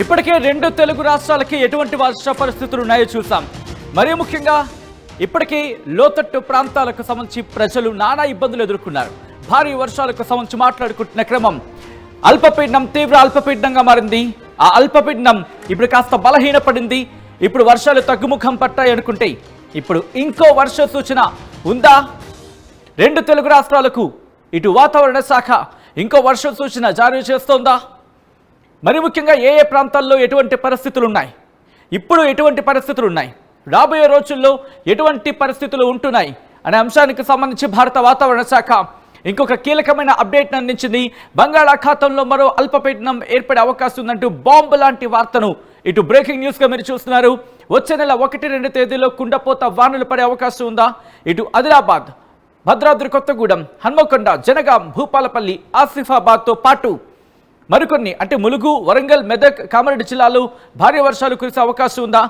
ఇప్పటికే రెండు తెలుగు రాష్ట్రాలకి ఎటువంటి వర్ష పరిస్థితులు ఉన్నాయో చూసాం. మరీ ముఖ్యంగా ఇప్పటికీ లోతట్టు ప్రాంతాలకు సంబంధించి ప్రజలు నానా ఇబ్బందులు ఎదుర్కొన్నారు. భారీ వర్షాలకు సంబంధించి మాట్లాడుకుంటున్న క్రమం అల్పపీడనం తీవ్ర అల్పపీడనంగా మారింది. ఆ అల్పపీడనం ఇప్పుడు కాస్త బలహీనపడింది. ఇప్పుడు వర్షాలు తగ్గుముఖం పట్టాయి అనుకుంటే ఇప్పుడు ఇంకో వర్ష సూచన ఉందా? రెండు తెలుగు రాష్ట్రాలకు ఇటు వాతావరణ శాఖ ఇంకో వర్ష సూచన జారీ చేస్తోందా? మరి ముఖ్యంగా ఏ ఏ ప్రాంతాల్లో ఎటువంటి పరిస్థితులు ఉన్నాయి, ఇప్పుడు ఎటువంటి పరిస్థితులు ఉన్నాయి, రాబోయే రోజుల్లో ఎటువంటి పరిస్థితులు ఉంటున్నాయి అనే అంశానికి సంబంధించి భారత వాతావరణ శాఖ ఇంకొక కీలకమైన అప్డేట్ను అందించింది. బంగాళాఖాతంలో మరో అల్పపీడనం ఏర్పడే అవకాశం ఉందంటూ బాంబు లాంటి వార్తను ఇటు బ్రేకింగ్ న్యూస్గా మీరు చూస్తున్నారు. వచ్చే నెల 1-2 తేదీలో కుండపోత వానలు పడే అవకాశం ఉందా? ఇటు ఆదిలాబాద్, భద్రాద్రి కొత్తగూడెం, హన్మకొండ, జనగాం, భూపాలపల్లి, ఆసిఫాబాద్తో పాటు మరికొన్ని అంటే ములుగు, వరంగల్, మెదక్, కామారెడ్డి జిల్లాలో భారీ వర్షాలు కురిసే అవకాశం ఉందా?